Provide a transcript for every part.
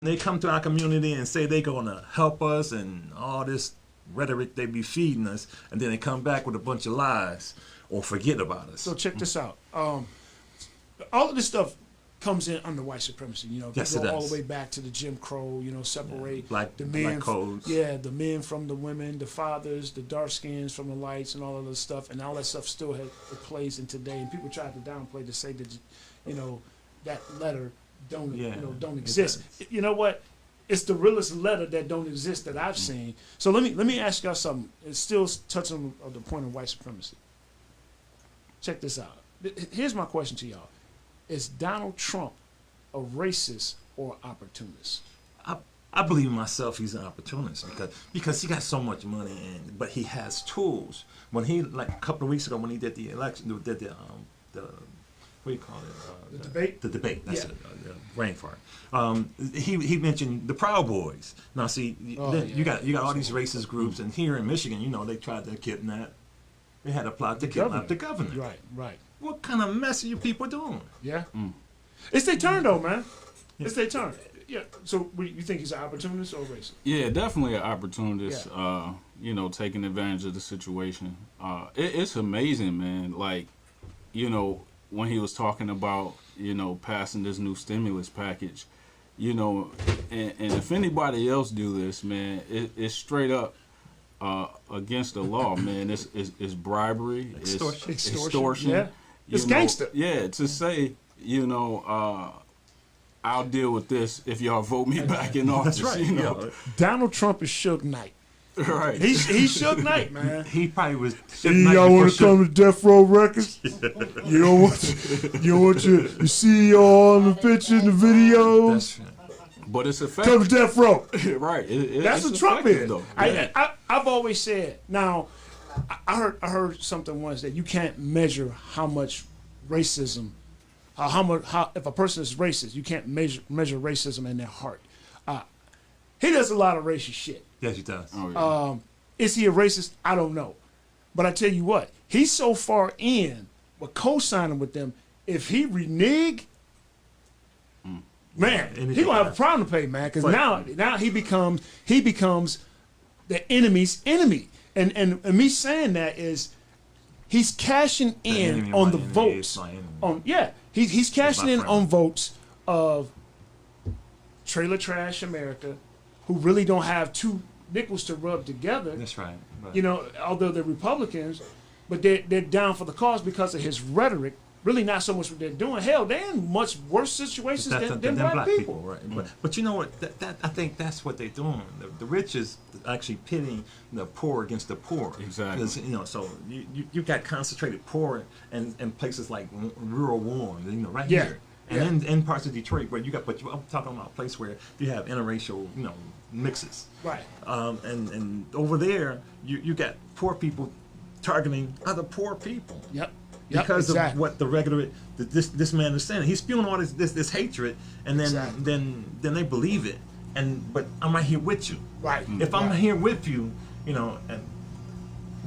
They come to our community and say they're going to help us and all this rhetoric they be feeding us, and then they come back with a bunch of lies or forget about us. So check this out. All of this stuff comes in under white supremacy. You know, yes, go it all does. the way back to the Jim Crow. You know, separate the black men, codes. the men from the women, the fathers, the dark skins from the lights, and all of this stuff. And all that stuff still it plays in today. And people try to downplay to say that, you know, that letter don't exist. You know what? It's the realest letter that don't exist that I've seen. So let me ask y'all something. It's still touching on the point of white supremacy. Check this out. Here's my question to y'all. Is Donald Trump a racist or opportunist? I believe myself he's an opportunist because he got so much money but he has tools. When he, like a couple of weeks ago when he did the election, did the what do you call it? The debate? The debate. That's it. Brain fart. He mentioned the Proud Boys. Now, see, you got all these racist groups, and here in Michigan, you know, they tried to kidnap. They had a plot to kidnap the governor. Right. What kind of mess are you people doing? Yeah. It's their turn, though, man. It's their turn. Yeah. So, you think he's an opportunist or racist? Yeah, definitely an opportunist. Yeah. You know, taking advantage of the situation. It's amazing, man. Like, you know, when he was talking about, you know, passing this new stimulus package, you know, and if anybody else do this, man, it's straight up against the law, man. It's bribery, extortion. Yeah. It's gangster. Yeah, to say, you know, I'll deal with this if y'all vote me back in office. That's right. You know? Donald Trump is Suge Knight. Right. He's Suge Knight, man. He probably was. Y'all want to come to Death Row Records? You don't want your CEO on the picture in the videos? But it's effective. Come to Death Row. Right. That's it's what Trump is. though. I've always said. Now, I heard something once that you can't measure how much racism, how if a person is racist, you can't measure racism in their heart. He does a lot of racist shit. Yes, he does. Oh, yeah. Is he a racist? I don't know. But I tell you what, he's so far in with co-signing with them. If he renege, man, he gonna have a problem to pay, man. Because now he becomes the enemy's enemy. And me saying that is he's cashing in on the votes. He's cashing in on votes of trailer trash America, who really don't have two nickels to rub together. That's right. You know, although they're Republicans, but they're down for the cause because of his rhetoric. Really not so much what they're doing. Hell, they're in much worse situations than black people. Right. But you know what? I think that's what they're doing. The rich is actually pitting the poor against the poor. Exactly. Because, you know, so you got concentrated poor in places like rural Warren, you know, here. And in parts of Detroit where you got, but I'm talking about a place where you have interracial, you know, mixes. Right. And over there, you got poor people targeting other poor people. Yep. Because of what the regular this man is saying, he's spewing all this hatred, and then they believe it. But I'm right here with you. Right. If I'm here with you, you know, and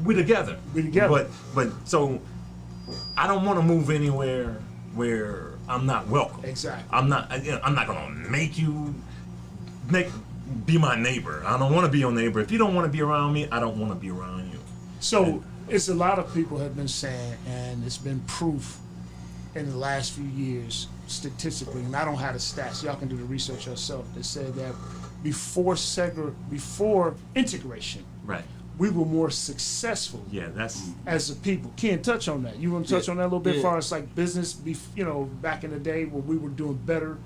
we're together. But so I don't want to move anywhere where I'm not welcome. Exactly. I'm not gonna make you be my neighbor. I don't want to be your neighbor. If you don't want to be around me, I don't want to be around you. So it's a lot of people have been saying, and it's been proof in the last few years statistically, and I don't have the stats. Y'all can do the research yourself. That said that before integration, right, we were more successful. Yeah, that's as a people. Can't touch on that. You want to touch on that a little bit, as far as like business? You know, back in the day where we were doing better,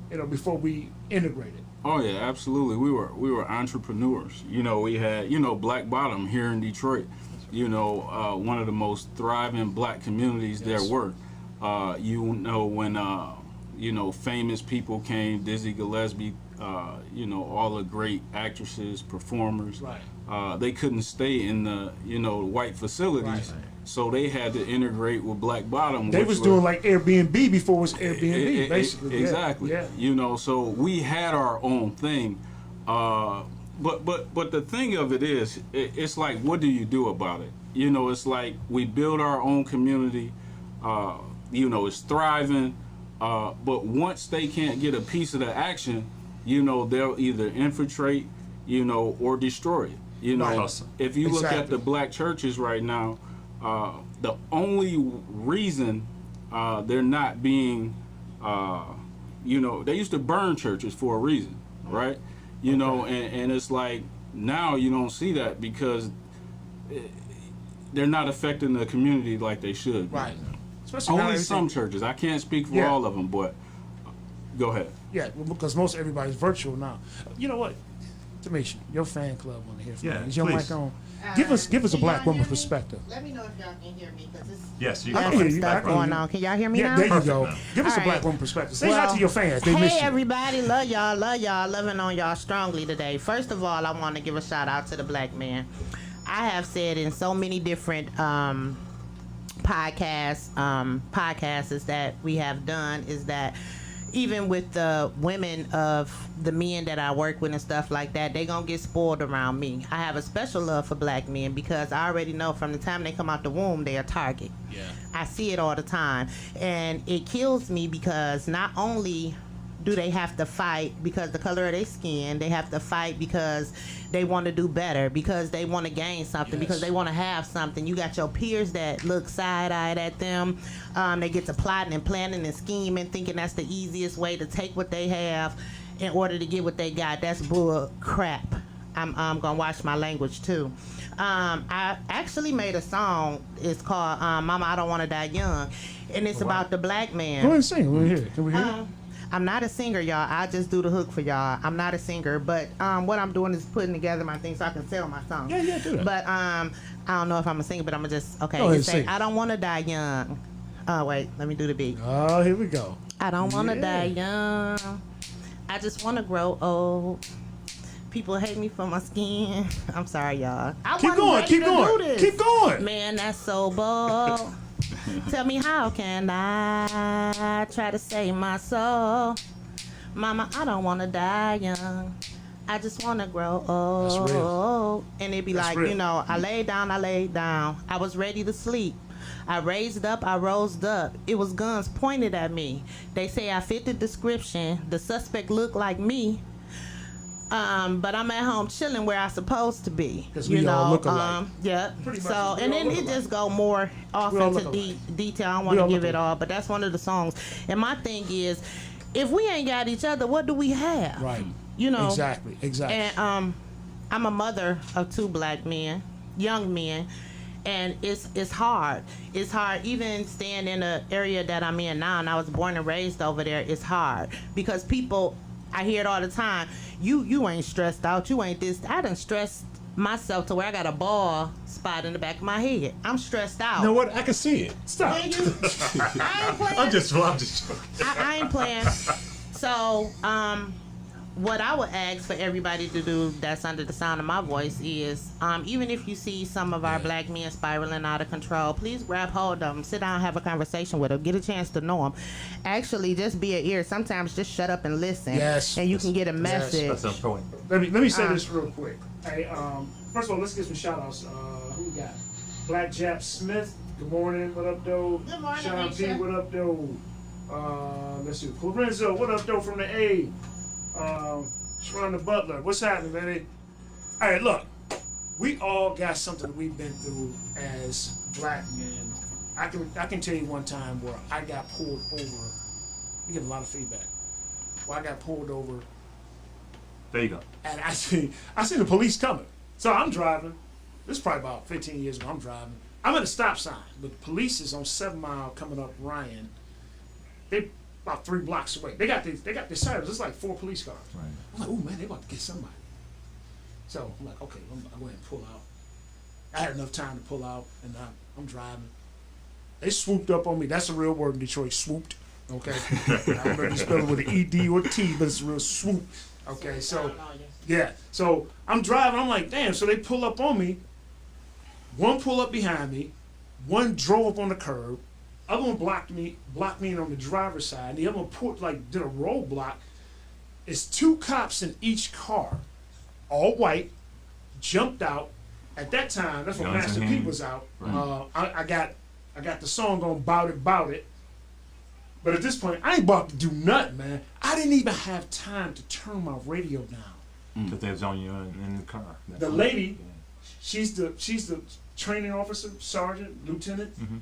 you know, before we integrated. Oh yeah, absolutely. We were entrepreneurs. You know, we had, you know, Black Bottom here in Detroit. You know, one of the most thriving black communities there were. You know, when you know, famous people came, Dizzy Gillespie, you know, all the great actresses, performers. Right. They couldn't stay in the, you know, white facilities. Right. So they had to integrate with Black Bottom. They was doing like Airbnb before it was Airbnb, basically. Exactly. Yeah. You know, so we had our own thing. But the thing of it is, it's like, what do you do about it? You know, it's like we build our own community. You know, it's thriving. But once they can't get a piece of the action, you know, they'll either infiltrate, you know, or destroy it. You know, Right. if you look at Exactly. the black churches right now, the only reason they're not being, you know, they used to burn churches for a reason, right? You know, and it's like now you don't see that because they're not affecting the community like they should be. Right. Especially now Only everything- some churches. I can't speak for Yeah. all of them, but go ahead. Yeah, well, because most everybody's virtual now. You know what? Tamisha, your fan club want to hear from Yeah, you. Is your please. mic on? Give us a Can black y'all woman hear me? perspective. Let me know if y'all can hear me, because it's Yes, you I can can hear you. stuff I can hear going you. on. Can y'all hear me Yeah, now? there you Perfect go. now. Give us a All black right. woman perspective. Say hi to your fans. They Hey miss you. everybody, love y'all, loving on y'all strongly today. First of all, I want to give a shout out to the black man. I have said in so many different podcasts is that we have done is that even with the women of the men that I work with and stuff like that, they gonna get spoiled around me. I have a special love for black men because I already know from the time they come out the womb, they're a target. Yeah. I see it all the time. And it kills me because not only do they have to fight because the color of their skin, they have to fight because they want to do better, because they want to gain something, because they want to have something. You got your peers that look side-eyed at them. They get to plotting and planning and scheming, thinking that's the easiest way to take what they have in order to get what they got. That's bull crap. I'm gonna watch my language too. I actually made a song. It's called "Mama, I Don't Want to Die Young," and it's about the black man. Go ahead and sing. Can we hear it? Can we hear it? I'm not a singer, y'all. I just do the hook for y'all. I'm not a singer, but what I'm doing is putting together my things so I can sell my songs. Yeah, do that. But I don't know if I'm a singer, but I'm gonna just Go ahead It and say, sing. I don't want to die young. Oh wait, let me do the beat. Oh, here we go. I don't want to Yeah. die young. I just want to grow old. People hate me for my skin. I'm sorry, y'all. I Keep wasn't going. ready Keep to do going. this. Keep going. Man, that's so bold. Tell me, how can I try to save my soul? Mama, I don't want to die young. I just want to grow old. That's real. And it'd be That's like, real. you know, I laid down. I was ready to sleep. I raised up, I rose up. It was guns pointed at me. They say I fit the description. The suspect looked like me. But I'm at home chilling where I supposed to be. 'Cause we all look alike. Yeah. Pretty much, So, we and all then look it alike. just go more off We all into look alike. detail. I don't We want to all give look it all, but that's one of the songs. And my thing is, if we ain't got each other, what do we have? Right. You know. Exactly. And I'm a mother of 2 black men, young men, and it's hard. It's hard even staying in the area that I'm in now, and I was born and raised over there. It's hard because people, I hear it all the time. You ain't stressed out. You ain't this. I done stressed myself to where I got a bald spot in the back of my head. I'm stressed out. You know what? I can see it. Stop. Yeah, you- I ain't playing. I'm just joking. I ain't playing. So, what I would ask for everybody to do that's under the sound of my voice is, even if you see some of our black men spiraling out of control, please grab hold of them, sit down, have a conversation with them, get a chance to know them. Actually, just be an ear. Sometimes just shut up and listen. Yes. And you can get a message. That's the point. Let me say this real quick. Hey, first of all, let's get some shout outs. Who we got? Black Jap Smith. Good morning. What up, though? Good morning, Sean P. Alicia. What up, though? Let's see. Lorenzo. What up, though? From the A. Sharon the Butler. What's happening, man? All right, look. We all got something that we've been through as black men. I can tell you one time where I got pulled over. We get a lot of feedback. Where I got pulled over. There you go. And I seen the police coming. So I'm driving. This is probably about 15 years ago. I'm driving. I'm at a stop sign, but the police is on 7 Mile coming up Ryan. They about 3 blocks away. They got their sirens. It's like 4 police cars. Right. I'm like, oh man, they about to get somebody. So I'm like, okay, I'll go ahead and pull out. I had enough time to pull out, and I'm driving. They swooped up on me. That's a real word in Detroit, swooped. Okay. I don't know if you spell it with an ED or T, but it's a real swoop. Okay, so yeah. So I'm driving, I'm like, damn, so they pull up on me. One pull up behind me, one drove up on the curb, other one blocked me on the driver's side, the other one did a roadblock. It's 2 cops in each car, all white, jumped out. At that time, that's when Guns in Master P hand. was out. Right. I got the song on Bout It, But at this point, I ain't about to do nothing, man. I didn't even have time to turn my radio down. But they was on you in the car. The lady, she's the training officer, sergeant, lieutenant. Mm-hmm.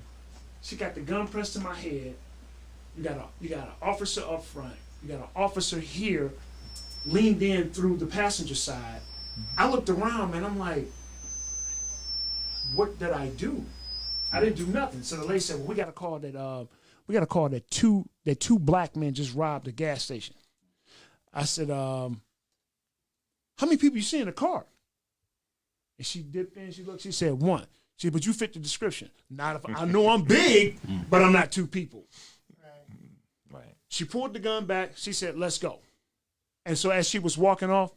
She got the gun pressed to my head. You got an officer up front. You got an officer here, leaned in through the passenger side. I looked around, man. I'm like, what did I do? I didn't do nothing. So the lady said, well, we got to call that two black men just robbed a gas station. I said, how many people you see in the car? And she dipped in, she looked, she said, one. She said, but you fit the description. Not if I know I'm big, but I'm not two people. Right. She pulled the gun back. She said, let's go. And so as she was walking off,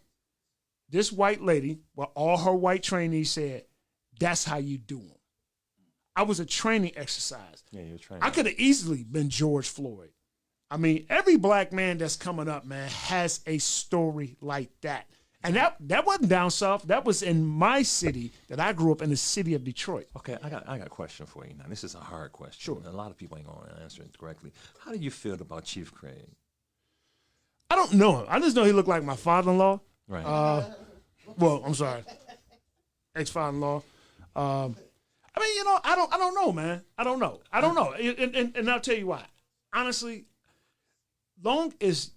this white lady, with all her white trainees, said, that's how you do them. I was a training exercise. Yeah, you were training. I could have easily been George Floyd. I mean, every black man that's coming up, man, has a story like that. And that wasn't down south. That was in my city that I grew up in, the city of Detroit. Okay, I got a question for you now. This is a hard question. Sure. And a lot of people ain't going to answer it correctly. How do you feel about Chief Craig? I don't know him. I just know he looked like my father-in-law. Right. Well, I'm sorry, ex-father-in-law. I mean, you know, I don't know, man. I don't know. And I'll tell you why. Honestly, long as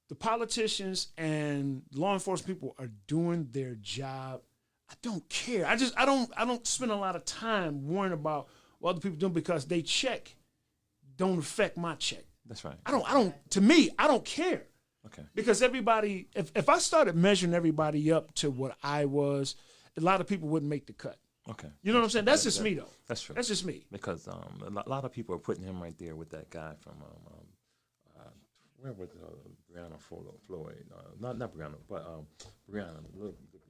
the politicians and law enforcement people are doing their job, I don't care. I don't spend a lot of time worrying about what other people doing, because they check don't affect my check. That's right. To me, I don't care. Okay. Because everybody, if I started measuring everybody up to what I was, a lot of people wouldn't make the cut. Okay. You know what I'm saying? That's just me, though. That's true. That's just me. Because a lot of people are putting him right there with that guy from where was Breonna Floyd? Not Breonna, but Breonna.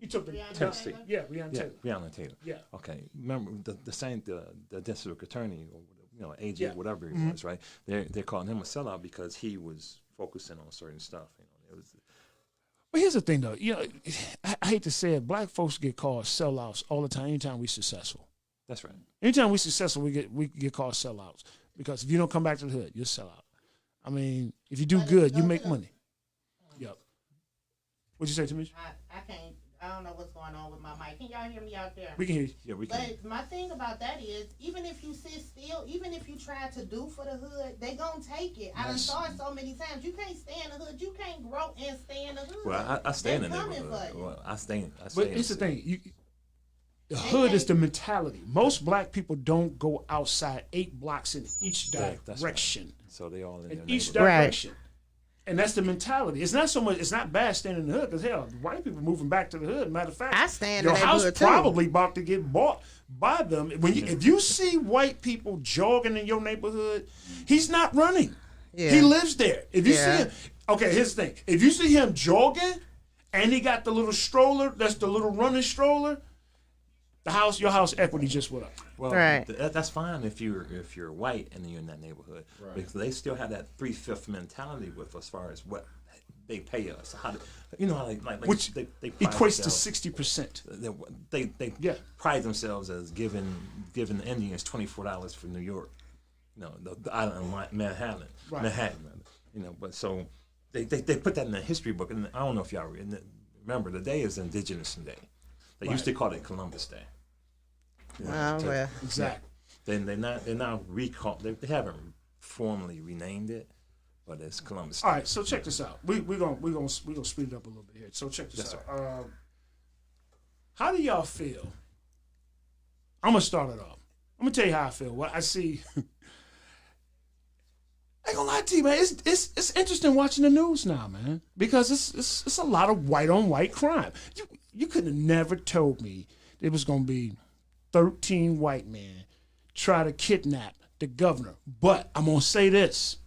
You took the Tennessee. Yeah, Breonna Taylor. Breonna Taylor. Yeah. Okay. Remember the district attorney, or AG, Yeah. whatever he was, right? They're calling him a sellout because he was focusing on certain stuff. It was. But here's the thing, though. You know, I hate to say it, black folks get called sellouts all the time. Anytime we're successful. That's right. Anytime we're successful, we get called sellouts, because if you don't come back to the hood, you're a sellout. I mean, if you do good, you make money. Yep. What'd you say to me? I can't. I don't know what's going on with my mic. Can y'all hear me out there? We can hear you. Yeah, we can. But my thing about that is, even if you sit still, even if you try to do for the hood, they gonna take it. I done saw it so many times. You can't stay in the hood. You can't grow and stay in the hood. Well, I stay in the They coming neighborhood. for you. Well, I stay. But it's the thing. The hood is the mentality. Most black people don't go outside 8 blocks in each That's direction. right. So they all in In their each neighborhood. direction. And that's the mentality. It's not so much. It's not bad staying in the hood, because hell, white people moving back to the hood. Matter of fact, I stay in your the house neighborhood, too. probably about to get bought by them. If you see white people jogging in your neighborhood, he's not running. Yeah. He lives there. If you see Yeah. him, okay, here's the thing. If you see him jogging and he got the little stroller, that's the little running stroller, your house equity just went up. Well, Right. That's fine if you're white and you're in that neighborhood, because they still have that 3/5 mentality with as far as what they pay us. How Which they pride equates to themselves- 60%. They Yeah. pride themselves as giving the Indians $24 for New York, the island of Manhattan, Right. Manhattan, But so they put that in the history book, and I don't know if y'all remember, the day is Indigenous Day. They used to call it Columbus Day. Well. Exactly. Then they now recall. They haven't formally renamed it, but it's Columbus Day. All right, so check this out. We're gonna speed it up a little bit here. So check this out. How do y'all feel? I'm gonna start it off. I'm gonna tell you how I feel. What I see. I ain't gonna lie to you, man. It's interesting watching the news now, man, because it's a lot of white on white crime. You could have never told me it was gonna be 13 white men try to kidnap the governor. But I'm gonna say this: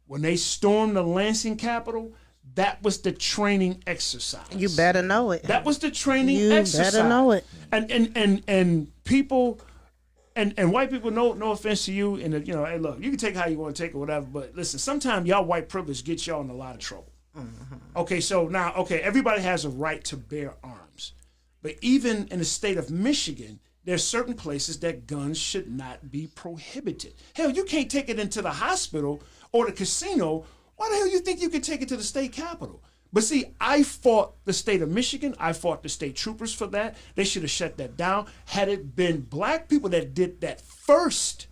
when they stormed the Lansing Capitol, that was the training exercise. You better know it. That was the training You exercise. better know it. And people and white people, no offense to you, and hey, look, you can take it how you want to take it, whatever. But listen, sometimes y'all white privilege gets y'all in a lot of trouble. Okay, so now, everybody has a right to bear arms, but even in the state of Michigan, there's certain places that guns should not be prohibited. Hell, you can't take it into the hospital or the casino. Why the hell you think you can take it to the state capitol? But see, I fought the state of Michigan. I fought the state troopers for that. They should have shut that down. Had it been black people that did that first,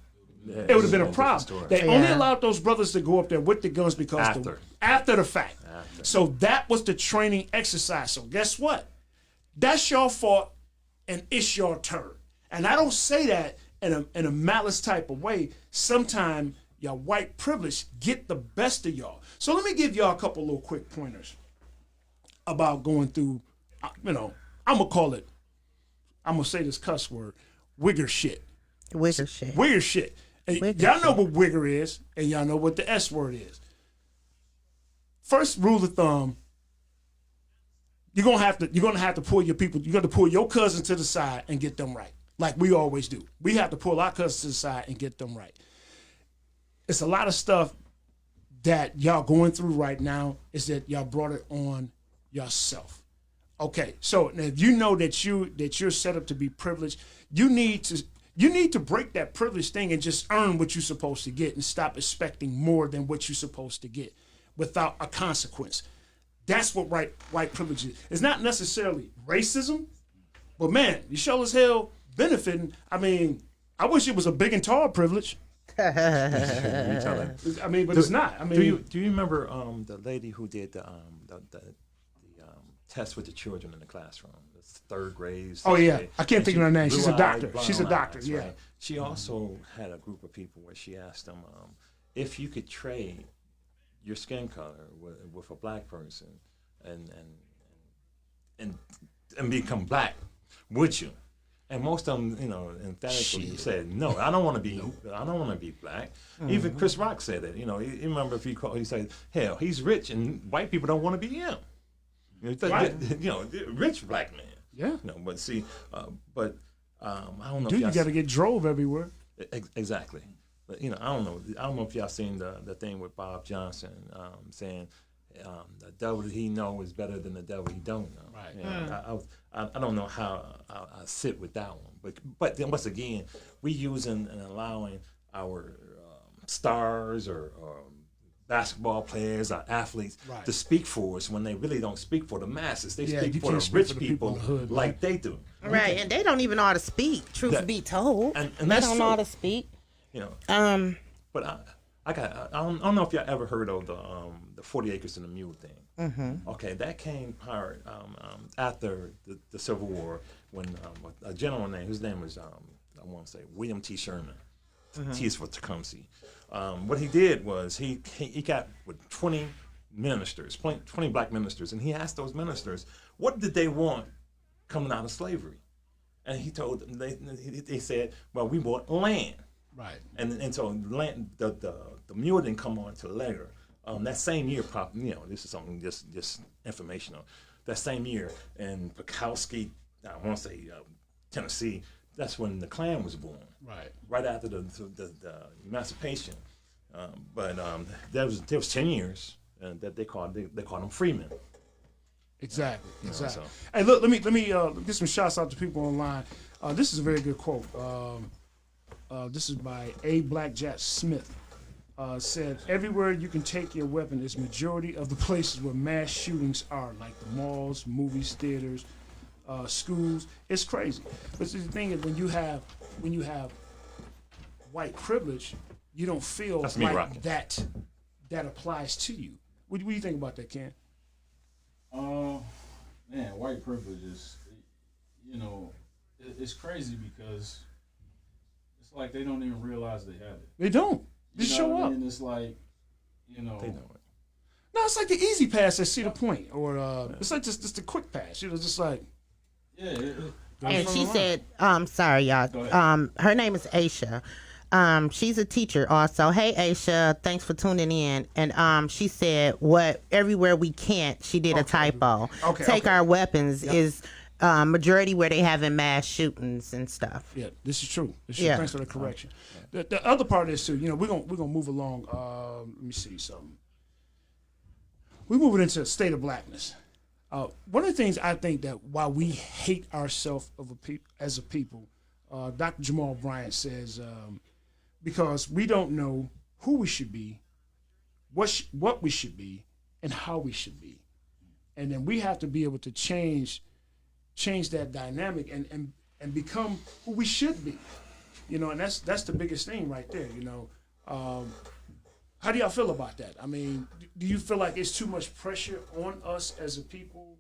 it would have been a problem. They only allowed those brothers to go up there with the guns because after the fact. So that was the training exercise. So guess what? That's your fault, and it's your turn. And I don't say that in a malice type of way. Sometimes your white privilege get the best of y'all. So let me give y'all a couple little quick pointers about going through, I'm going to say this cuss word, wigger shit. Wigger shit. Wigger shit. And y'all know what wigger is, and y'all know what the S word is. First rule of thumb, you're gonna have to pull your people, you're gonna pull your cousins to the side and get them right. Like we always do. We have to pull our cousins to the side and get them right. It's a lot of stuff that y'all going through right now is that y'all brought it on yourself. Okay, so if you know that you're set up to be privileged, you need to break that privilege thing and just earn what you're supposed to get and stop expecting more than what you're supposed to get without a consequence. That's what white privilege is. It's not necessarily racism, but man, you sure as hell benefiting. I mean, I wish it was a big and tall privilege. I mean, but it's not. I mean, do you remember the lady who did the test with the children in the classroom? It's third grade. Oh yeah, grade. I can't think of her name. She's a doctor. She's a doctor. Eyes, yeah. Right? She also had a group of people where she asked them if you could trade your skin color with a black person and become black, would you? And most of them, emphatically said, "No, I don't want to be. I don't want to be black." Mm-hmm. Even Chris Rock said it. You remember if he said, "Hell, he's rich, and white people don't want to be him." Right. Rich black man. Yeah. But see, I don't know. Dude, you got to get drove everywhere. Exactly. But I don't know. I don't know if y'all seen the thing with Bob Johnson saying the devil he know is better than the devil he don't know. Right. I don't know how I sit with that one. But then once again, we using and allowing our stars or basketball players or athletes to speak for us when they really don't speak for the masses. They speak for the rich people in the hood, like they do. Right, and they don't even know how to speak. Truth be told, and they don't know how to speak. But I don't know if y'all ever heard of the 40 Acres and a Mule thing. Mm-hmm. Okay, that came after the Civil War when a gentleman named, his name was I want to say William T. Sherman. Mm-hmm. T is for Tecumseh. What he did was he got with 20 ministers, 20 black ministers, and he asked those ministers what did they want coming out of slavery, and he told them they said, well, we want land. Right. And so land, the mule didn't come on until later. That same year, this is something just informational. That same year in Pekowski, I want to say Tennessee, that's when the Klan was born. Right. Right after the emancipation. But there was 10 years that they called them freemen. Exactly. So. Hey, look, let me get some shouts out to people online. This is a very good quote. This is by A. Blackjack Smith. Said, everywhere you can take your weapon is majority of the places where mass shootings are, like the malls, movies, theaters, schools. It's crazy. But the thing is, when you have white privilege, you don't feel like that applies to you. What do you think about that, Ken? Man, white privilege is, it's crazy because it's like they don't even realize they have it. They don't. They show up. And it's like, They know it. No, it's like the easy pass at Cedar Point, or it's like just the quick pass. Just like. Yeah. And she said, sorry, y'all. Her name is Aisha. She's a teacher also. Hey, Aisha, thanks for tuning in. And she said, everywhere we can't, she did a typo. Take our weapons is majority where they having mass shootings and stuff. Yeah, this is true. Thanks for the correction. The other part is too, we're gonna move along. Let me see something. We're moving into a state of blackness. One of the things I think that why we hate ourselves as a people, Dr. Jamal Bryant says, because we don't know who we should be, what we should be, and how we should be. And then we have to be able to change that dynamic and become who we should be. You know, and that's the biggest thing right there, you know. How do y'all feel about that? I mean, do you feel like it's too much pressure on us as a people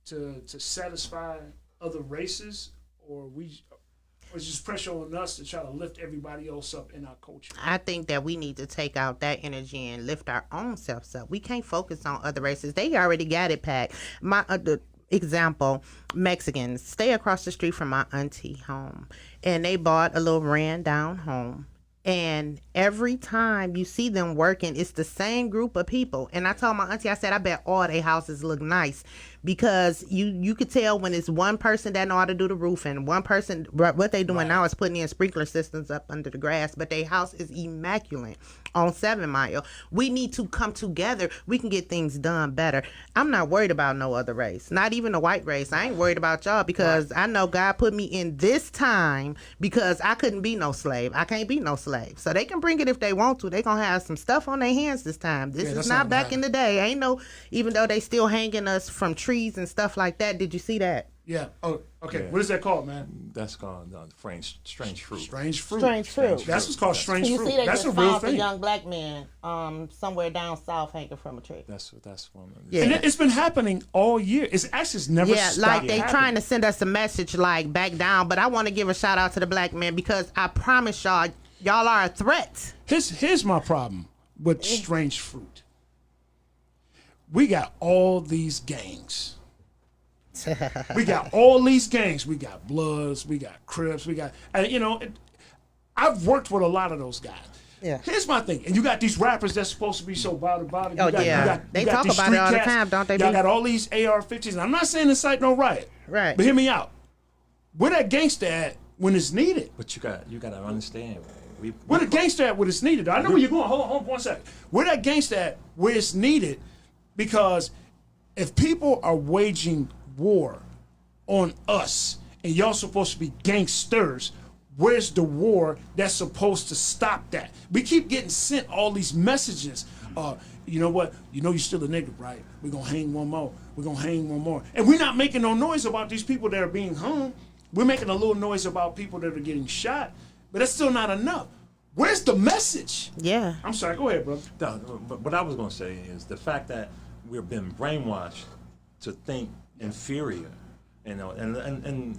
to satisfy other races, or it's just pressure on us to try to lift everybody else up in our culture? I think that we need to take out that energy and lift our own selves up. We can't focus on other races. They already got it packed. The example, Mexicans stay across the street from my auntie home, and they bought a little ran down home. And every time you see them working, it's the same group of people. And I told my auntie, I said, I bet all their houses look nice, because you could tell when it's one person that know how to do the roof, and one person, what they doing now is putting in sprinkler systems up under the grass, but their house is immaculate on 7 Mile. We need to come together. We can get things done better. I'm not worried about no other race, not even the white race. I ain't worried about y'all, because I know God put me in this time because I couldn't be no slave. I can't be no slave. So they can bring it if they want to. They gonna have some stuff on their hands this time. This is not back in the day. Ain't no, even though they still hanging us from trees and stuff like that. Did you see that? Yeah. Oh, okay. Yeah. What is that called, man? That's called strange fruit. Strange fruit. Strange fruit. That's what's called strange You fruit. see, they That's just a real found a thing. young black man somewhere down south hanging from a tree. That's one. Yeah. And it's been happening all year. It's actually never stopped like they happening. trying to send us a message like back down. But I want to give a shout out to the black man, because I promise y'all are a threat. Here's my problem with strange fruit. We got all these gangs. We got all these gangs. We got Bloods. We got Crips. We got, and you know, I've worked with a lot of those guys. Yeah. Here's my thing, and you got these rappers that's supposed to be so body. Oh, yeah. They talk these about it street all the cats. time, don't they, Y'all B? got all these AR-15s. And I'm not saying incite no riot. Right. But hear me out. Where that gangster at when it's needed? But you got to understand. Where the gangster at when it's needed? I know where you're going. Hold on 1 second. Where that gangster at where it's needed? Because if people are waging war on us and y'all supposed to be gangsters, where's the war that's supposed to stop that? We keep getting sent all these messages. You know what? You know you're still a nigga, right? We're going to hang one more. We're going to hang one more. And we're not making no noise about these people that are being hung. We're making a little noise about people that are getting shot, but that's still not enough. Where's the message? Yeah. I'm sorry. Go ahead, bro. But what I was going to say is the fact that we've been brainwashed to think inferior, you know, and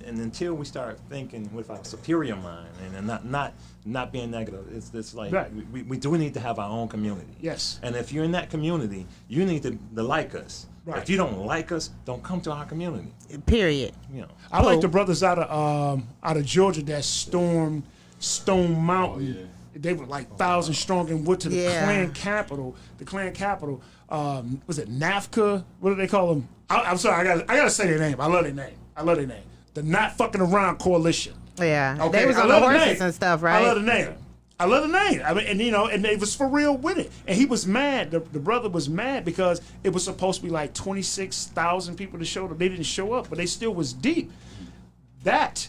until we start thinking with our superior mind and not being negative, it's like right. we do need to have our own community. Yes. And if you're in that community, you need to like us. Right. If you don't like us, don't come to our community. Period. You know. I like the brothers out of Georgia that stormed Stone Mountain. Oh, yeah. They were like 1,000 strong and went to the Yeah. Klan capital. The Klan capital. Was it NAFCA? What do they call them? I'm sorry. I gotta say their name. I love their name. The Not Fucking Around Coalition. Yeah. Okay, They was I on the love horses name. and stuff, right? I love the name. I mean, and you know, and they was for real with it. And he was mad. The brother was mad because it was supposed to be like 26,000 people to show up. They didn't show up, but they still was deep. That,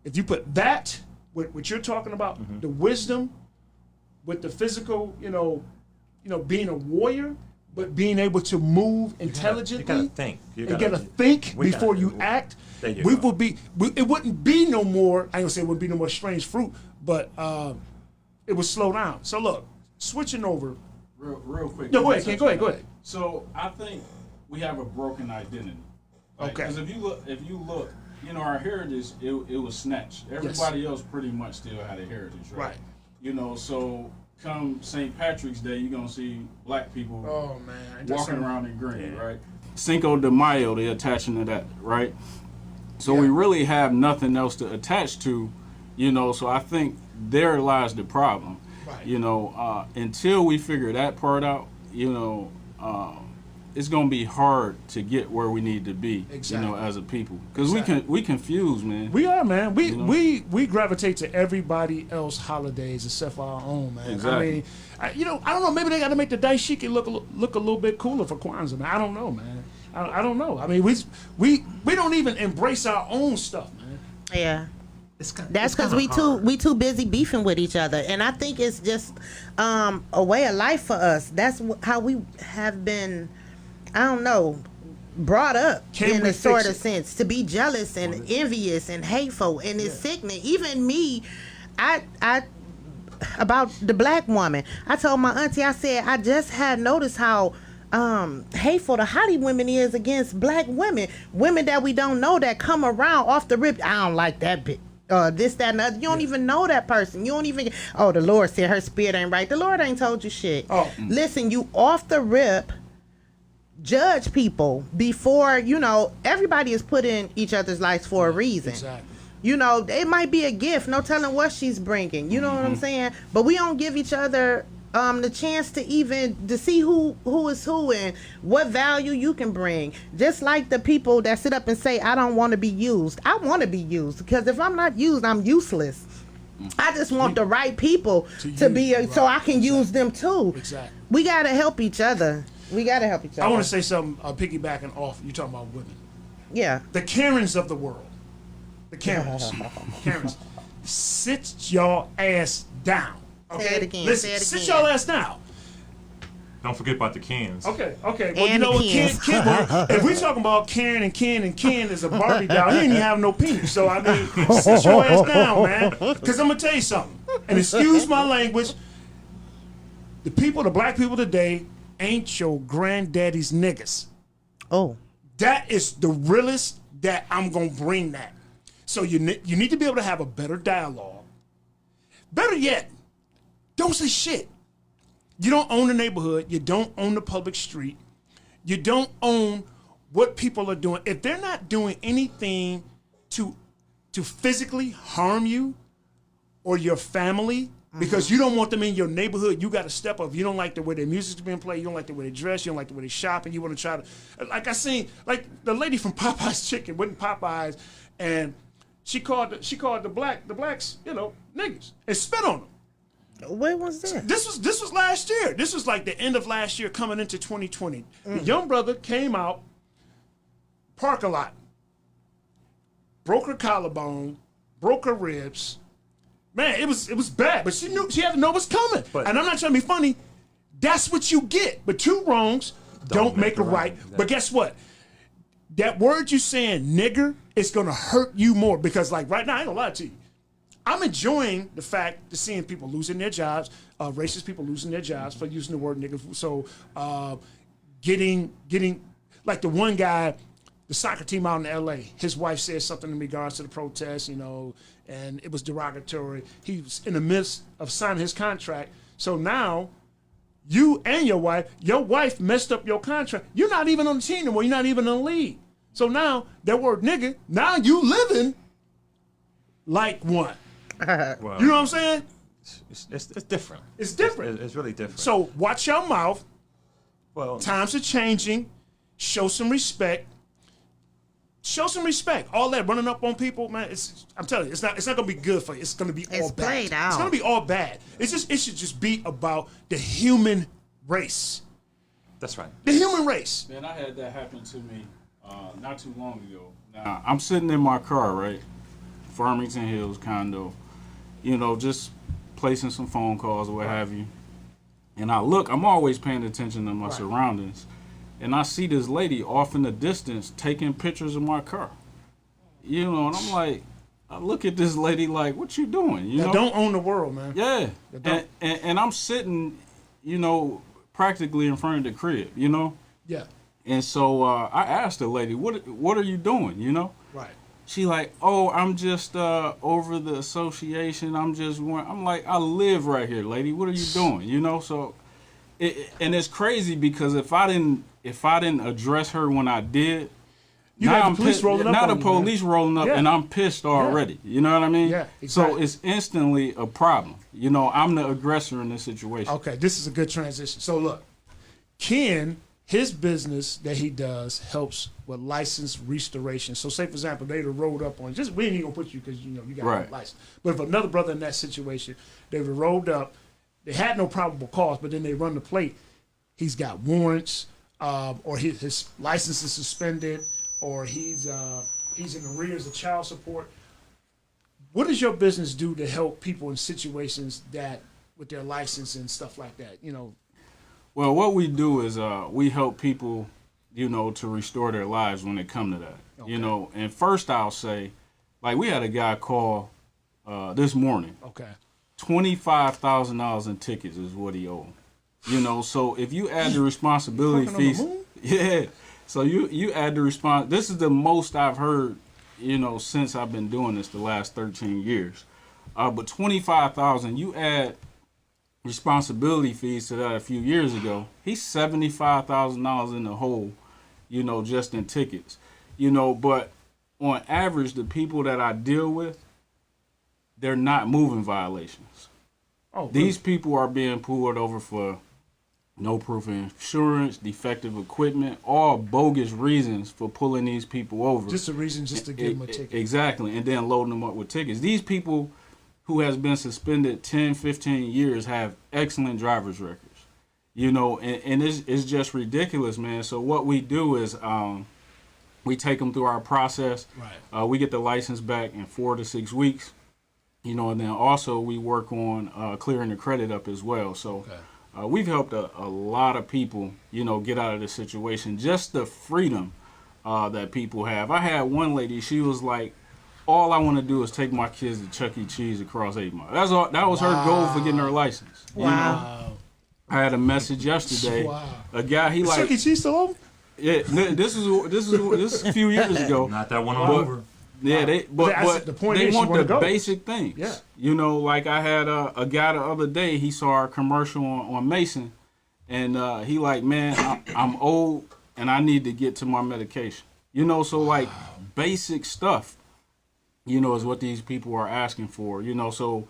if you put that with what you're talking about, the wisdom with the physical, you know, being a warrior, but being able to move intelligently. You gotta think. You gotta think before you act. We would be. It wouldn't be no more. I ain't gonna say it wouldn't be no more strange fruit, but it would slow down. So look, switching over. Real quick. No, go ahead. Go ahead. So I think we have a broken identity. Right? Okay. Because if you look, you know, our heritage, it was snatched. Everybody else pretty much still had a heritage, right? Right. You know, so come St. Patrick's Day, you're gonna see black people Oh man, walking around in green, right? Cinco de Mayo, they're attaching to that, right? So we really have nothing else to attach to, you know. So I think there lies the problem. Right. You know, until we figure that part out, you know, it's gonna be hard to get where we need to be, Exactly. you know, as a people, because we confused, man. We are, man. We You know? gravitate to everybody else holidays except for our own, man. Exactly. I mean, I don't know. Maybe they got to make the daishiki look a little bit cooler for Kwanzaa, man. I don't know, man. I don't know. I mean, we don't even embrace our own stuff, man. Yeah. That's because we too busy beefing with each other, and I think it's just a way of life for us. That's how we have been. I don't know, brought up in a sort of sense to be jealous and envious and hateful, and it's sickening. Even me, I about the black woman. I told my auntie, I said I just had noticed how hateful the hottie women is against black women that we don't know that come around off the rip. I don't like that bitch. This, that, and other. You don't even know that person. You don't even. Oh, the Lord said her spirit ain't right. The Lord ain't told you shit. Listen, you off the rip judge people before everybody is put in each other's lives for a reason. Exactly. It might be a gift. No telling what she's bringing. You know what I'm saying? But we don't give each other the chance to see who is who and what value you can bring. Just like the people that sit up and say, I don't want to be used. I want to be used, because if I'm not used, I'm useless. I just want the right people to be so I can use them too. Exactly. We got to help each other. I want to say something piggybacking off. You're talking about women. Yeah. The Karens of the world. The Karens. Karens. Sit your ass down. Okay? Say it again. Listen, sit your ass down. Don't forget about the cans. Okay. Well, And you know what, Ken. if we talking about Karen and Ken is a Barbie doll, he didn't even have no penis. So, I mean, sit your ass down, man. Because I'm going to tell you something. And excuse my language. The black people today ain't your granddaddy's niggas. Oh. That is the realest that I'm going to bring that. So you need to be able to have a better dialogue. Better yet, don't say shit. You don't own the neighborhood. You don't own the public street. You don't own what people are doing. If they're not doing anything to physically harm you or your family, because you don't want them in your neighborhood, you got to step up. You don't like the way their music's being played. You don't like the way they dress. You don't like the way they shop. And you want to try to, like I seen, like the lady from Popeye's Chicken went in Popeye's, and she called the blacks, niggas, and spit on them. When was that? This was last year. This was like the end of last year, coming into 2020. The young brother came out, parking lot, broke her collarbone, broke her ribs. Man, it was bad, but she had to know what's coming. And I'm not trying to be funny. That's what you get. But two wrongs don't make a right. Exactly. But guess what? That word you saying, nigger, is gonna hurt you more, because like right now, I ain't gonna lie to you. I'm enjoying the fact of seeing people losing their jobs, racist people losing their jobs for using the word nigger. So getting like the one guy, the soccer team out in L.A., his wife said something in regards to the protest, and it was derogatory. He was in the midst of signing his contract. So now you and your wife messed up your contract. You're not even on the team anymore. You're not even in the league. So now that word nigger, now you living like one. Well, you know what I'm saying? It's different. It's different. It's really different. So watch your mouth. Well, times are changing. Show some respect. Show some respect. All that running up on people, man. I'm telling you, it's not gonna be good for you. It's gonna be all bad. Played out. It's gonna be all bad. It should just be about the human race. That's right. The human race. Man, I had that happen to me not too long ago. Now, I'm sitting in my car, right? Farmington Hills condo, just placing some phone calls or what have you. And I'm always paying attention to my surroundings. And I see this lady off in the distance taking pictures of my car. And I'm like, I look at this lady like, what you doing? You know? Don't own the world, man. Yeah. And I'm sitting, practically in front of the crib, Yeah. And so I asked the lady, what are you doing, Right. She like, oh, I'm just over the association. I'm like, I live right here, lady. What are you doing? So, and it's crazy because if I didn't address her when I did, now the police rolling up. Now the police rolling up, and I'm pissed already. You know what I mean? Yeah. Exactly. So it's instantly a problem. I'm the aggressor in this situation. Okay, this is a good transition. So look, Ken. His business that he does helps with license restoration. So say, for example, they'd have rolled up on, we ain't even gonna put you because you got a license. But if another brother in that situation, they would have rolled up, they had no probable cause, but then they run the plate, he's got warrants, or his license is suspended, or he's in arrears of child support. What does your business do to help people in situations that with their license and stuff like that? Well, what we do is we help people, to restore their lives when they come to that. Okay. And first I'll say, like we had a guy call this morning. Okay. $25,000 in tickets is what he owed. So if you add the responsibility fees, yeah. So you add the response. This is the most I've heard, since I've been doing this the last 13 years. But 25,000, you add responsibility fees to that a few years ago. He's $75,000 in the hole, just in tickets. But on average, the people that I deal with, they're not moving violations. Oh, These people are being pulled over for no proof of insurance, defective equipment, all bogus reasons for pulling these people over. just a reason just to give them a ticket. Exactly, and then loading them up with tickets. These people who has been suspended 10, 15 years have excellent driver's records. And it's just ridiculous, man. So what we do is we take them through our process. Right. We get the license back in 4 to 6 weeks. And then also we work on clearing the credit up as well. So we've helped a lot of people, get out of this situation. Just the freedom that people have. I had one lady, she was like, all I want to do is take my kids to Chuck E. Cheese across 8 Mile. That's all. That was her goal for getting her license. Wow. I had a message yesterday. Wow. A guy, he Is like, Chuck E. Cheese still open? yeah, this is a few years ago. Not that one over. Yeah, but the point they is, want you wanna the go. basic things. Yeah. Like I had a guy the other day. He saw our commercial on Mason, and he like, man, I'm old and I need to get to my medication. So like basic stuff, is what these people are asking for. So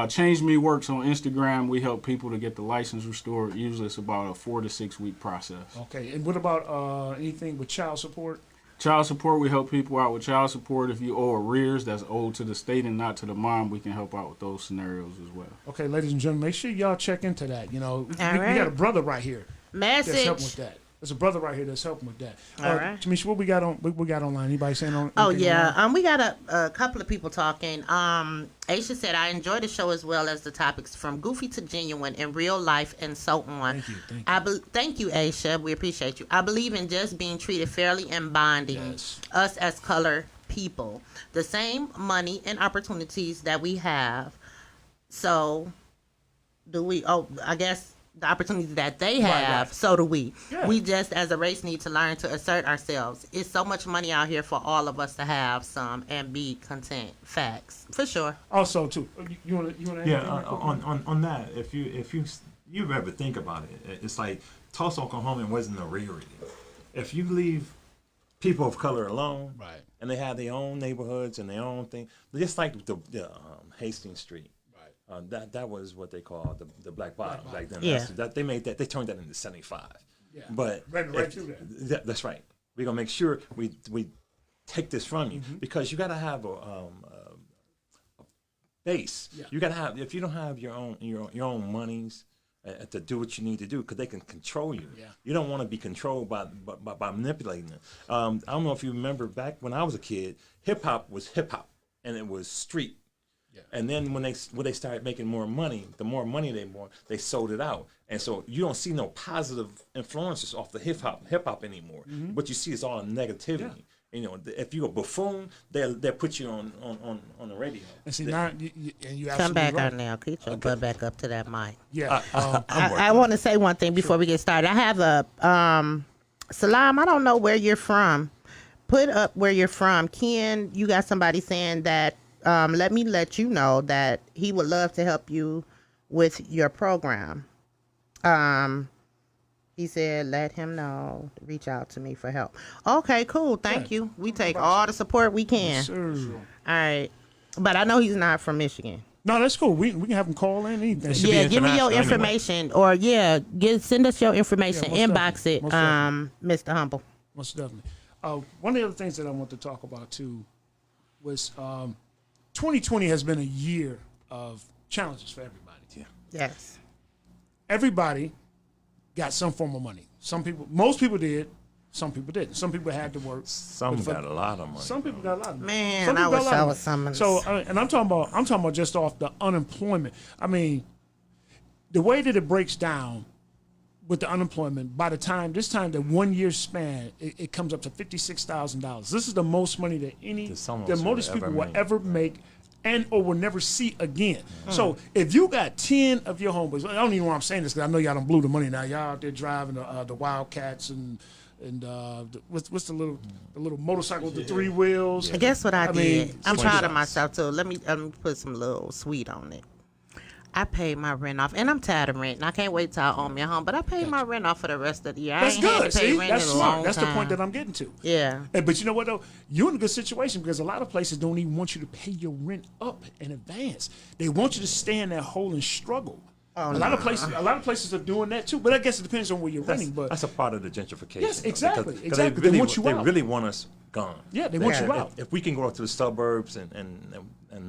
Change Me works on Instagram. We help people to get the license restored. Usually it's about a 4 to 6 week process. Okay. And what about anything with child support? Child support, we help people out with child support. If you owe arrears that's owed to the state and not to the mom, we can help out with those scenarios as well. Okay, ladies and gentlemen, make sure y'all check into that. We right. got a brother right here that's helping with Message. that. There's a brother right here that's helping with that. All right. Tamisha, what we got on? What we got online? Anybody saying on? Oh anything yeah, online? we got a couple of people talking. Aisha said, "I enjoy the show as well as the topics from goofy to genuine in real life and so on." Thank you. Thank you, Aisha. We appreciate you. I believe in just being treated fairly and bonding Yes. us as color people the same money and opportunities that we have. So, do we? Oh, I guess. The opportunities that they have, right. so do we. Yeah. We just, as a race, need to learn to assert ourselves. It's so much money out here for all of us to have some and be content. Facts, for sure. Also, too, you want to? Yeah, on that, if you ever think about it, it's like Tulsa, Oklahoma wasn't a rarity. If you leave people of color alone, Right. and they have their own neighborhoods and their own thing, just like the Hastings Street. That was what they call the black bottom back then. Yeah. They turned that into 75. Yeah. But Right through that. That's right. We're gonna make sure we take this from you Mm-hmm. because you gotta have a base. Yeah. You gotta have, if you don't have your own monies to do what you need to do, because they can control you. Yeah. You don't want to be controlled by manipulating them. I don't know if you remember back when I was a kid, hip hop was hip hop and it was street. Yeah. And then when they started making more money, the more money they sold it out, and so you don't see no positive influences off the hip hop anymore. Mm-hmm. What you see is all negativity. Yeah. If you're a buffoon, they'll put you on the radio. And see now, you Come back right. out now. Get your butt back up to that mic. Yeah. I want to say one thing before we get started. I have a Salam. I don't know where you're from. Put up where you're from. Ken, you got somebody saying that. Let me let you know that he would love to help you with your program. He said, let him know, reach out to me for help. Okay, cool. Thank you. We take all the support we can. Yes, sir. All right. But I know he's not from Michigan. No, that's cool. We can have him call in. Anything. should be Yeah, give me your international information. Or, send us your information. Yeah, most Inbox it, definitely. Mr. Humble. Most definitely. One of the other things that I want to talk about too was 2020 has been a year of challenges for everybody. Yeah. Yes. Everybody got some form of money. Most people did. Some people didn't. Some people had to work. Some got a lot of money. Some people got a lot of money. Man, Some I people got wish a lot I of was money. some. So, and I'm talking about just off the unemployment. I mean, the way that it breaks down with the unemployment, by the time the 1 year span, it comes up to $56,000. This is the most money that most people will ever make and or will never see again. So if you got 10 of your homeboys, I don't even know why I'm saying this because I know y'all done blew the money now. Y'all out there driving the Wildcats and what's the little motorcycle with the 3 wheels. I guess what I did. mean, I'm switch proud it of up. myself too. Let me put some little sweet on it. I paid my rent off, and I'm tired of renting. I can't wait till I own me a home, but I paid my rent off for the rest of the year. That's I ain't had good. to pay See, rent that's in a smart. long That's the point time. that I'm getting to. Yeah. But you know what though? You're in a good situation because a lot of places don't even want you to pay your rent up in advance. They want you to stay in that hole and struggle. A lot of places are doing that too. But I guess it depends on where you're renting. But that's a part of the gentrification. Yes, though, exactly, because exactly. They They want you they out. really want us gone. Yeah, they want you out. If we can go out to the suburbs and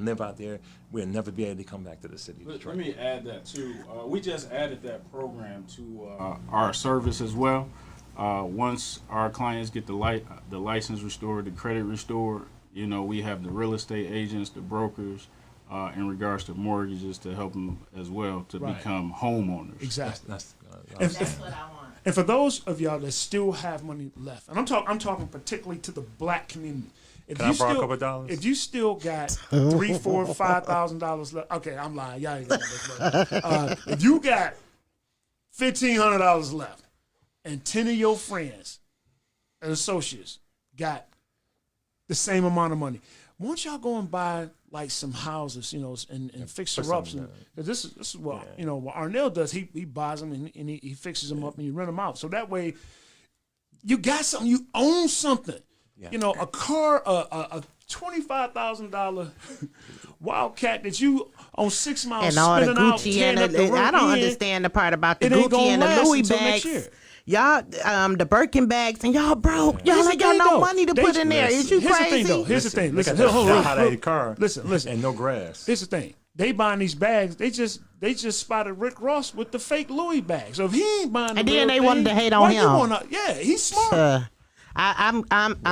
live out there, we'll never be able to come back to the city. Let me add that too. We just added that program to our service as well. Once our clients get the license restored, the credit restored, we have the real estate agents, the brokers, in regards to mortgages to help them as well to become homeowners. exactly. That's That's what I want. And for those of y'all that still have money left, and I'm talking particularly to the black community. If Can I borrow a couple of dollars? If you still got $3,000, $4,000, $5,000 left, okay, I'm lying. Y'all ain't got that much money. If you got $1,500 left, and 10 of your friends and associates got the same amount of money, won't y'all go and buy like some houses, and fix her ups? This is what what Arnell does. He buys them and he fixes them up and you rent them out. So that way, you got something. You own something. Yeah. A car, a $25,000 Wildcat that you on 6 miles And all the spinning out, Gucci tearing and up the road I don't in. understand the part about the It ain't Gucci gonna and the last Louis until next bags. year. Y'all, the Birkin bags, and y'all broke. Y'all Here's ain't the got thing, no though. money to They- put in there. Is you Here's the crazy? thing, though. Here's the thing. Listen, look at hold that on, hot car. Listen. And no grass. Here's the thing. They buying these bags. They just spotted Rick Ross with the fake Louis bag. So if he ain't buying, And the then real they wanted thing, to hate on why you him. Yeah, he's smart. I'm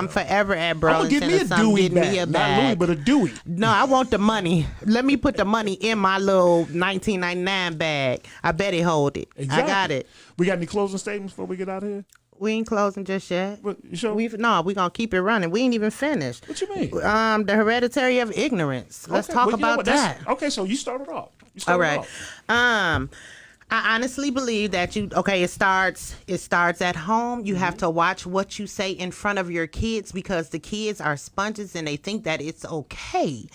forever at I'm gonna Burlington get me or a something. Dewey Get me a bag, not Louis, bag. but a Dewey. No, I want the money. Let me put the money in my little 1999 bag. I bet it hold it. Exactly. I got it. We got any closing statements before we get out of here? We ain't closing just yet. What, you sure? We gonna keep it running. We ain't even finished. What you mean? The hereditary of ignorance. Let's Okay, talk well, you know about what, that. Okay, so you started off. All right. I honestly believe that it starts at home. You have to watch what you say in front of your kids because the kids are sponges and they think that it's okay.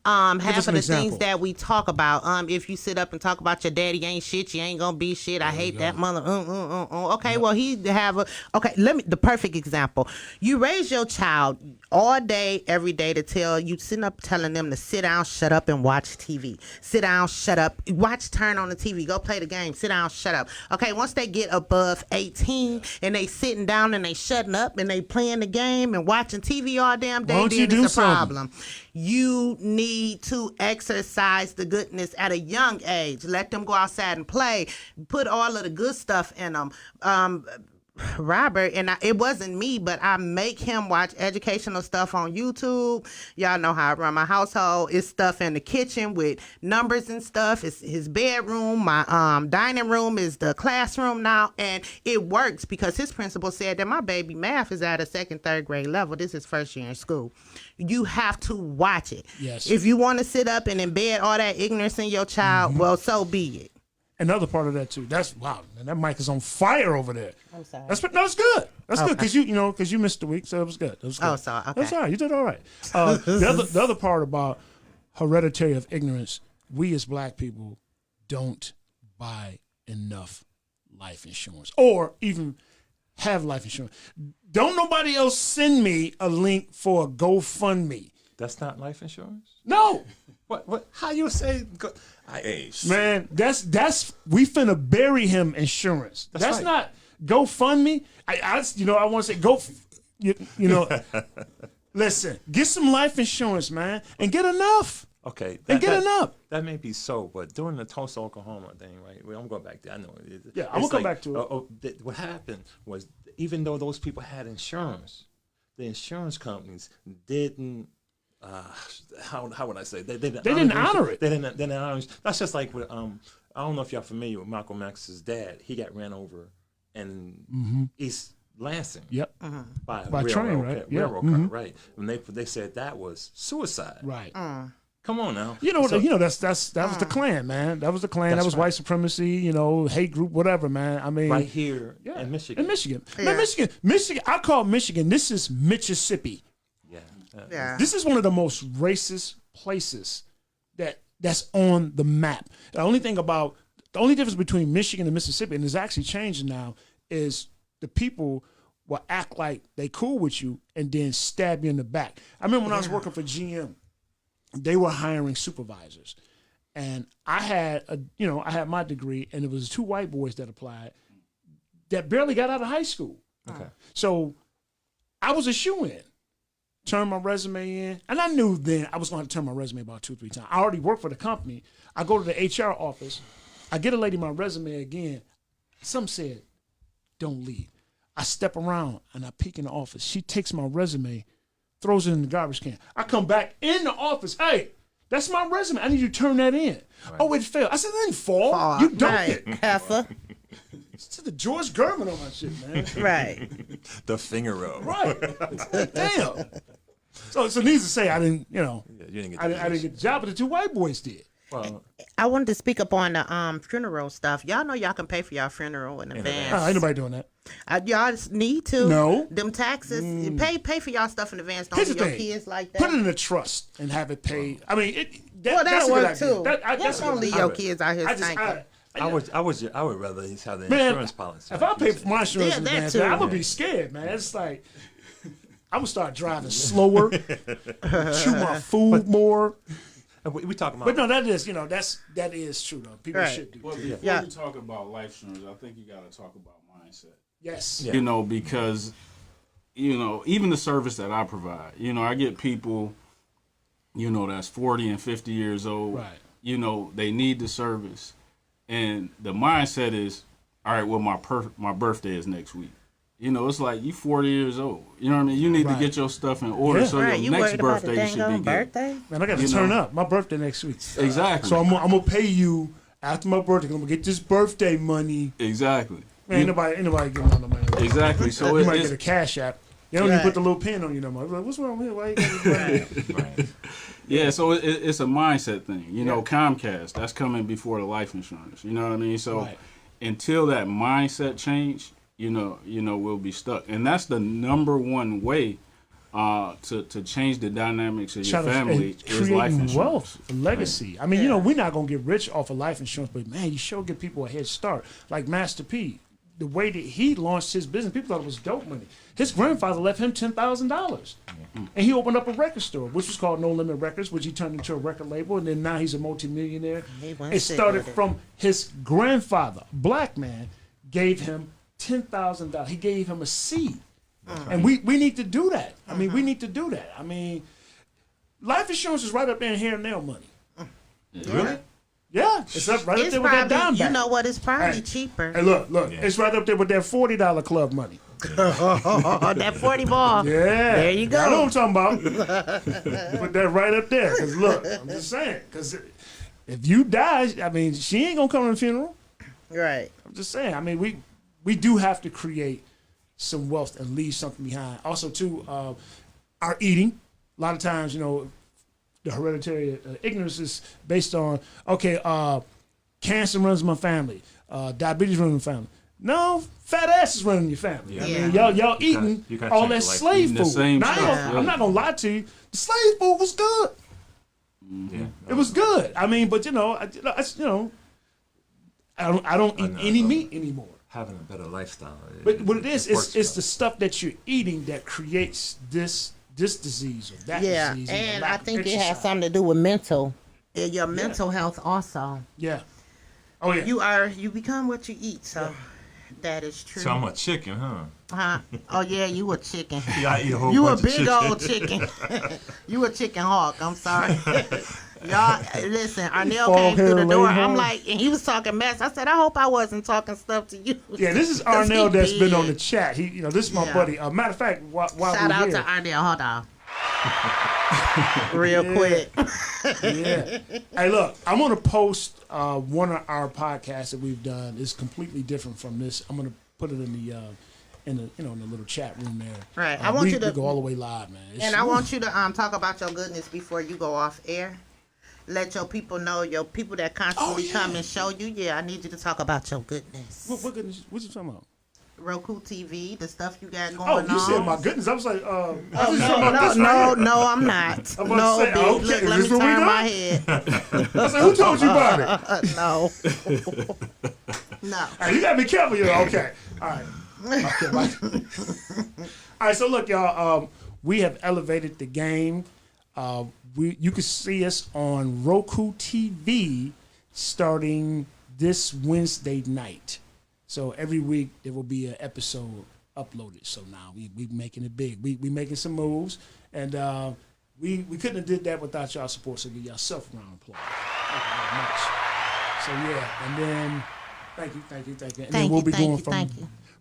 Half us of an the example. things that we talk about, if you sit up and talk about your daddy ain't shit, you ain't gonna be shit. I hate that mother. Okay, well the perfect example. You raise your child all day, every day to tell you sitting up telling them to sit down, shut up, and watch TV. Sit down, shut up, turn on the TV, go play the game. Sit down, shut up. Okay, once they get above 18 and they sitting down and they shutting up and they playing the game and watching TV all damn day, Why don't you then do it's a something? problem. You need to exercise the goodness at a young age. Let them go outside and play. Put all of the good stuff in them. Robert, it wasn't me, but I make him watch educational stuff on YouTube. Y'all know how I run my household. It's stuff in the kitchen with numbers and stuff. It's his bedroom. My dining room is the classroom now. And it works because his principal said that my baby math is at a 2nd, 3rd grade level. This is first year in school. You have to watch it. Yes. If you want to sit up and embed all that ignorance in your child, well, so be it. Another part of that too. That's wow, man. That mic is on fire over there. I'm sorry. That's good. That's good because you missed the week, so it was good. It was good. Oh, sorry. Okay. That's all right. You did all right. The other part about hereditary of ignorance, we as black people don't buy enough life insurance or even have life insurance. Don't nobody else send me a link for a GoFundMe. That's not life insurance? No. What? How you say? Man, that's we finna bury him insurance. That's right. not GoFundMe. I want to say go. Listen, get some life insurance, man, and get enough. Okay. And get enough. That may be so, but during the Tulsa, Oklahoma thing, right? Well, I'm going back there. I know. Yeah, I'm gonna come back to it. What happened was even though those people had insurance, the insurance companies didn't. How would I say? They didn't honor it. They didn't honor it. That's just like with I don't know if y'all familiar with Malcolm X's dad. He got ran over in East Lansing. Yep. By a By train, right? Railroad car, right? And they said that was suicide. Right. Come on now. That was the Klan, man. That was the Klan. That was white supremacy. Hate group, whatever, man. I mean, right here in Michigan. In Michigan, Yeah. man, Michigan. I call Michigan. This is Mississippi. Yeah. This is one of the most racist places that's on the map. The only difference between Michigan and Mississippi, and it's actually changing now, is the people will act like they cool with you and then stab you in the back. I remember when I was working for GM, they were hiring supervisors, and I had my degree, and it was 2 white boys that applied that barely got out of high school. Okay. So I was a shoo-in. Turned my resume in, and I knew then I was going to turn my resume about 2 or 3 times. I already worked for the company. I go to the HR office. I get a lady my resume again. Some said, don't leave. I step around, and I peek in the office. She takes my resume, throws it in the garbage can. I come back in the office. Hey, that's my resume. I need you to turn that in. Right. Oh, it failed. I said, it didn't fall. You dumped it. Heifer. It's the George Gervin on my shit, man. Right. The finger roll. Right. Damn. So needless to say, I didn't, you didn't get I didn't get the job, but the 2 white boys did. Well, I wanted to speak up on the funeral stuff. Y'all know y'all can pay for y'all funeral in advance. Ain't nobody doing that. Y'all just need to. No. Them taxes. Pay for y'all stuff in advance. Don't Here's leave the your thing. kids like that. Put it in a trust and have it paid. I mean, Well, that's that'll a good work idea. too. That's Don't leave your kids out here stinking. I would rather he's have the Man, insurance policy. if I pay for my insurance Yeah, in that advance, too. man, I'm gonna be scared, man. It's like I'm gonna start driving slower, chew my food more. We talking about, But no, that is true though. People Right. should do Well, that. before we talk about life insurance, I think you got to talk about mindset. Yes. Yeah. Because, even the service that I provide, I get people, that's 40 and 50 years old. Right. They need the service. And the mindset is, all right, well, my birthday is next week. It's like you 40 years old. You know what I mean? You need to get your stuff in order so Right. your You next worried about the birthday you should be dang good. birthday? Man, I got to turn up. My birthday next week. Exactly. So I'm gonna pay you after my birthday. I'm gonna get this birthday money. Exactly. Man, ain't nobody getting on the money. Exactly. So You might get a cash app. They don't even put the little pin on you no more. Like, what's wrong with it? Why you got this money? right. Yeah, so it's a mindset thing. Comcast, that's coming before the life insurance. You know what I mean? So until that mindset change, we'll be stuck. And that's the number one way to change the dynamics of your family is life creating insurance. wealth, legacy. I mean, we're not gonna get rich off of life insurance, but man, you sure give people a head start. Like Master P, the way that he launched his business, people thought it was dope money. His grandfather left him $10,000, and he opened up a record store, which was called No Limit Records, which he turned into a record label, and then now he's a multimillionaire. It started from his grandfather, black man, gave him $10,000. He gave him a seed. And we need to do that. I mean, we need to do that. I mean, life insurance is right up there in hair and nail money. Really? Yeah, it's up right up there with that dime You bag. know what? It's probably Hey, cheaper. Hey, look, it's right up there with that $40 club money. That 40 ball. Yeah. There you go. I know what I'm talking about. Put that right up there. Because look, I'm just saying. Because if you die, I mean, she ain't going to come to the funeral. Right. I'm just saying. I mean, we do have to create some wealth and leave something behind. Also, too, our eating. A lot of times, the hereditary ignorance is based on, cancer runs my family, diabetes runs my family. No, fat ass is running your family. Yeah. I mean, y'all eating you gotta all change that your life. slave Eating the food. same Now, stuff, I'm not gonna lie to you. The slave food was good. Yeah. It was good. I mean, but I don't eat any meat anymore. Having a better lifestyle. But what it is, works it's better. the stuff that you're eating that creates this disease or that Yeah, disease. and lack I of think it has exercise. something to do with mental. Your mental health also. Yeah. Oh yeah. You become what you eat, so that is true. So I'm a chicken, huh? Oh yeah, you a chicken. Yeah, I eat a whole You a bunch of big chicken. old chicken. You a chicken hawk. I'm sorry. Y'all, listen, Arnell Fall came through the Hill, door. Leghorn. I'm like, and he was talking mess. I said, I hope I wasn't talking stuff to you. Yeah, this is 'Cause Arnell he that's been did. on the chat. This is my Yeah. buddy. Matter of fact, while Shout we're out here, to Arnell. Hold on. Real quick. yeah. Hey, look, I'm gonna post one of our podcasts that we've done. It's completely different from this. I'm gonna put it in the in the little chat room there. Right. I want you to we go all the way live, man. And I want you to talk about your goodness before you go off air. Let your people know, your people that constantly come and show you. Yeah, I need you to talk about your goodness. What goodness? What you talking about? Roku TV, the stuff you got going Oh, on. you said my goodness. I was like, No, I'm not. I'm No, about to say, B. okay, Look, let this me what we turn got? my head. I was like, who told you about it? No. No. Hey, you gotta be careful, Okay. All right. Okay, right. All right. So look, y'all. We have elevated the game. You can see us on Roku TV starting this Wednesday night. So every week there will be an episode uploaded. So now we making it big. We making some moves, and we couldn't have did that without y'all support. So give yourself a round of applause. Thank you very much. So yeah, and then thank you. And then we'll be going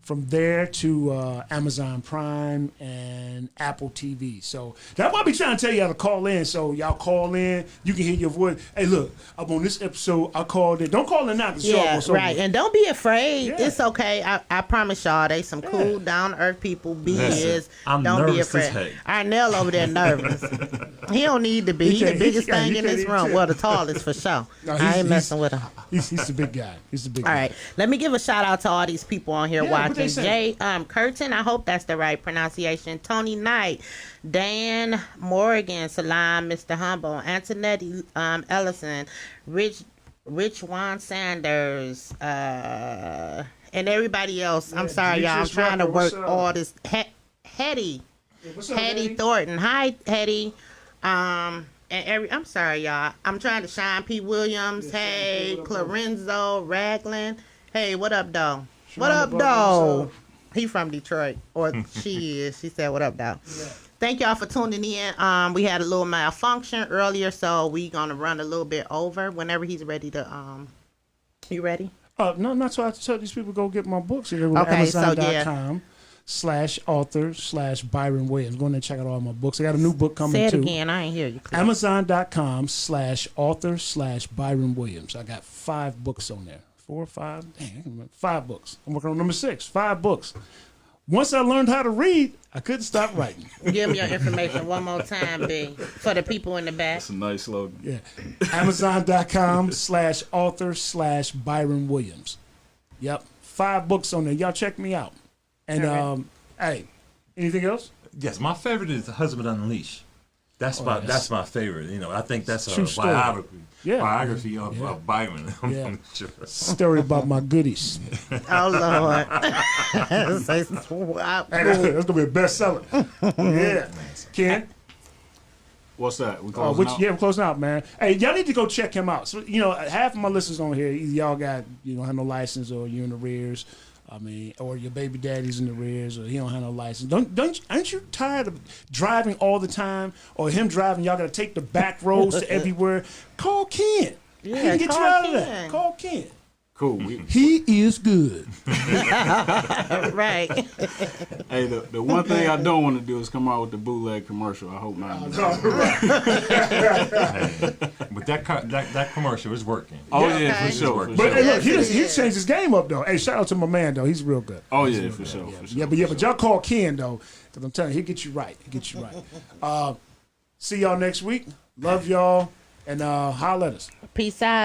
from there to Amazon Prime and Apple TV. So that's why I be trying to tell y'all to call in. So y'all call in, you can hear your voice. Hey, look, I'm on this episode. I called in. Don't call in now. Yeah, right. And don't be afraid. Yeah. It's okay. I promise y'all, they some cool, down to earth people. Be is. I'm Don't be nervous as afraid. heck. Arnell over there nervous. He don't need to be. He the biggest thing in this room. Well, the tallest for sure. No, I ain't messing with him. He's the big guy. He's the big guy. All right, let me give a shout out to all these people on here Yeah, what they watching. say? Jay Curtin, I hope that's the right pronunciation. Tony Knight, Dan Morgan, Salam, Mr. Humble, Antonetti Ellison, Rich Juan Sanders, and everybody else. I'm sorry, y'all. I'm Demetrius trying to Rucker, work what's up? all this. Hetty. What's up, Hetty Eddie? Thornton. Hi, Hetty. I'm sorry, y'all. I'm trying to Sean P. Williams. Hey, Clarenzo Ragland. Hey, what up, though? What up, Butler, though? what's up? He from Detroit, or she is. She said, "What up, though?" Yeah. Thank y'all for tuning in. We had a little malfunction earlier, so we gonna run a little bit over. Whenever he's ready to, you ready? No, not so I have to tell these people go get my books. You go to Okay, so yeah. Amazon.com/author/Byron Williams. Go in there and check out all my books. I got a new book coming Say it too. again. I ain't hear you. Clear. Amazon.com/author/Byron Williams. I got 5 books on there. 4 or 5? Dang, I can't remember. 5 books. I'm working on number 6. 5 books. Once I learned how to read, I couldn't stop writing. Give me your information one more time, B, for the people in the back. That's a nice slogan. Yeah. Amazon.com/author/Byron Williams. Yep. 5 books on there. Y'all check me out. And hey, anything else? Yes, my favorite is Husband Unleashed. That's my favorite. I think that's True a story. biography of Byron. Yeah. I'm sure. Story about my goodies. Oh Lord. Hey, that's gonna be a bestseller. Yeah. Ken? What's that? We Oh, closing out? we're closing out, man. Hey, y'all need to go check him out. So, half of my listeners on here, either y'all got, have no license, or you're in the rears. Or your baby daddy's in the rears, or he don't have no license. Aren't you tired of driving all the time, or him driving? Y'all got to take the back roads to everywhere. Call Ken. Yeah, He can get call you out of Ken. that. Call Ken. Cool. He is good. Right. Hey, the one thing I don't want to do is come out with the bootleg commercial. I hope not. But that commercial is working. Oh Yeah, yeah, okay. for sure. But hey, look, Yes, he it is. changed his game up though. Hey, shout out to my man though. He's real good. Oh yeah, for sure. For sure. Yeah, but y'all call Ken though, because I'm telling you, he'll get you right. See y'all next week. Love y'all, and holler at us. Peace out.